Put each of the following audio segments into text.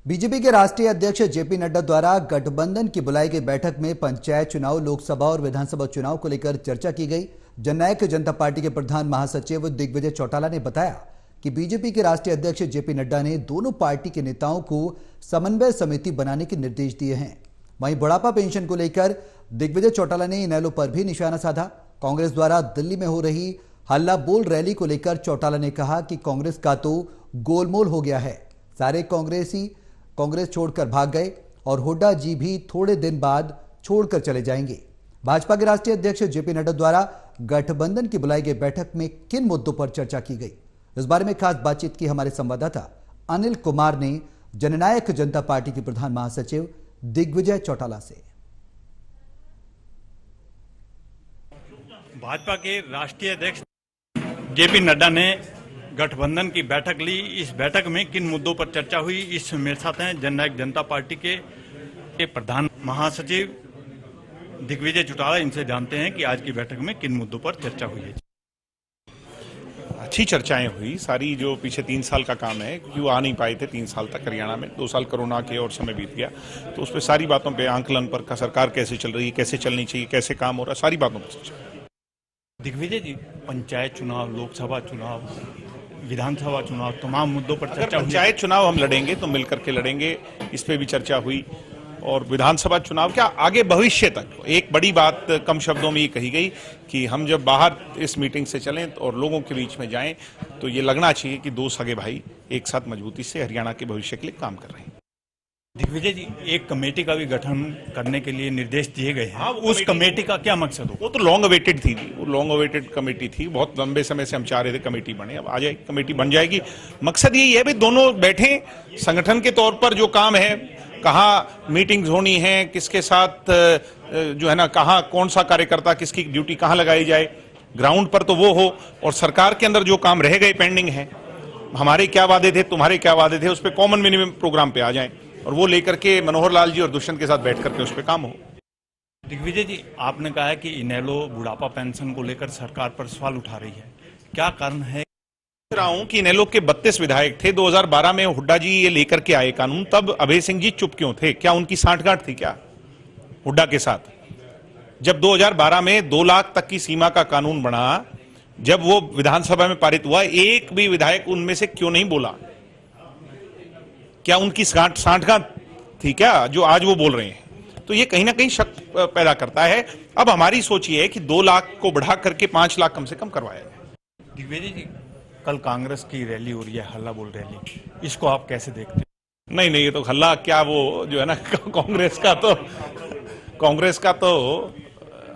BJP के राष्ट्रीय अध्यक्ष जेपी नड्डा द्वारा गठबंधन की बुलाई गई बैठक में पंचायत चुनाव, लोकसभा और विधानसभा चुनाव को लेकर चर्चा की गई। जननायक जनता पार्टी के प्रधान महासचिव दिग्विजय चौटाला ने बताया कि बीजेपी के राष्ट्रीय अध्यक्ष जेपी नड्डा ने दोनों पार्टी के नेताओं को समन्वय समिति बनाने के निर्देश दिए हैं। वहीं बुढ़ापा पेंशन को लेकर दिग्विजय चौटाला ने इनेलो पर भी निशाना साधा। कांग्रेस द्वारा दिल्ली में हो रही हल्ला बोल रैली को लेकर चौटाला ने कहा कि कांग्रेस का तो गोलमोल हो गया है, सारे कांग्रेसी कांग्रेस छोड़कर भाग गए और हुड्डा जी भी थोड़े दिन बाद छोड़कर चले जाएंगे। भाजपा के राष्ट्रीय अध्यक्ष जेपी नड्डा द्वारा गठबंधन की बुलाई गई बैठक में किन मुद्दों पर चर्चा की गई, इस बारे में खास बातचीत की हमारे संवाददाता अनिल कुमार ने जननायक जनता पार्टी के प्रधान महासचिव दिग्विजय चौटाला से। भाजपा के राष्ट्रीय अध्यक्ष जेपी नड्डा ने गठबंधन की बैठक ली। इस बैठक में किन मुद्दों पर चर्चा हुई, इस मेरे साथ हैं जननायक जनता पार्टी के प्रधान महासचिव दिग्विजय चौटाला। इनसे जानते हैं कि आज की बैठक में किन मुद्दों पर चर्चा हुई है। अच्छी चर्चाएं हुई। सारी जो पीछे 3 साल का काम है, क्यों आ नहीं पाए थे 3 साल तक हरियाणा में, 2 साल कोरोना के और समय बीत गया, तो उस पर सारी बातों पे आंकलन पर का सरकार कैसे चल रही है, कैसे चलनी चाहिए, कैसे काम हो रहा है, सारी बातों पर चर्चा। दिग्विजय जी, पंचायत चुनाव, लोकसभा चुनाव, विधानसभा चुनाव, तमाम मुद्दों पर चर्चा। पंचायत चुनाव हम लड़ेंगे तो मिलकर के लड़ेंगे, इस पे भी चर्चा हुई। और विधानसभा चुनाव क्या आगे भविष्य तक एक बड़ी बात कम शब्दों में ये कही गई कि हम जब बाहर इस मीटिंग से चलें और लोगों के बीच में जाएं तो ये लगना चाहिए कि 2 सगे भाई एक साथ मजबूती से हरियाणा के भविष्य के लिए काम कर रहे हैं। दिग्विजय जी, एक कमेटी का भी गठन करने के लिए निर्देश दिए गए हैं। उस कमेटी का क्या मकसद हो? वो तो लॉन्ग अवेटेड थी, वो लॉन्ग अवेटेड कमेटी थी। बहुत लंबे समय से हम चाह रहे थे कमेटी बने, अब आ जाएगी, कमेटी बन जाएगी। मकसद यही है भाई दोनों बैठे, संगठन के तौर पर जो काम है, कहाँ मीटिंग्स होनी है, किसके साथ जो है ना, कहाँ कौन सा कार्यकर्ता किसकी ड्यूटी कहाँ लगाई जाए, ग्राउंड पर तो वो हो, और सरकार के अंदर जो काम रह गए पेंडिंग है, हमारे क्या वादे थे, तुम्हारे क्या वादे थे, उस पर कॉमन मिनिमम प्रोग्राम पे आ जाएं और वो लेकर के मनोहर लाल जी और दुष्यंत के साथ बैठ करके उस पर काम हो। दिग्विजय जी, आपने कहा है कि इनेलो बुढ़ापा पेंशन को लेकर सरकार पर सवाल उठा रही है, क्या कारण है? रहा हूं कि इनेलो के 32 विधायक थे। 2012 में हुड्डा जी ये लेकर के आए कानून, तब अभय सिंह जी चुप क्यों थे? क्या उनकी सांठगांठ थी क्या हुड्डा के साथ? जब 2012 में 2 लाख तक की सीमा का कानून बना, जब वो विधानसभा में पारित हुआ, एक भी विधायक उनमें से क्यों नहीं बोला? क्या उनकी सांठगांठ थी क्या जो आज वो बोल रहे हैं? तो ये कहीं ना कहीं शक पैदा करता है। अब हमारी सोच ये है कि 2 लाख को बढ़ा करके 5 लाख कम से कम करवाया जाए। दिग्विजय जी, कल कांग्रेस की रैली हो रही है, हल्ला बोल रैली, इसको आप कैसे देखते हैं? नहीं, ये तो हल्ला क्या, वो जो है ना कांग्रेस का तो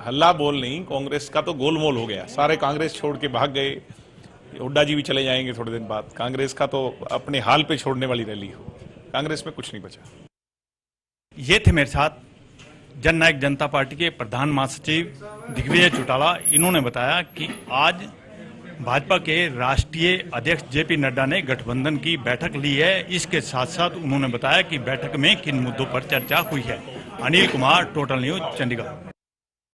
हल्ला बोल नहीं, कांग्रेस का तो गोलमोल हो गया। सारे कांग्रेस छोड़ के भाग गए, हुड्डा जी भी चले जाएंगे थोड़े दिन बाद। कांग्रेस का तो अपने हाल पे छोड़ने वाली रैली हो, कांग्रेस में कुछ नहीं बचा। ये थे मेरे साथ जननायक जनता पार्टी के प्रधान महासचिव दिग्विजय चौटाला। इन्होंने बताया कि आज भाजपा के राष्ट्रीय अध्यक्ष जेपी नड्डा ने गठबंधन की बैठक ली है। इसके साथ साथ उन्होंने बताया कि बैठक में किन मुद्दों पर चर्चा हुई है। Anil Kumar, total news, Chandigarh.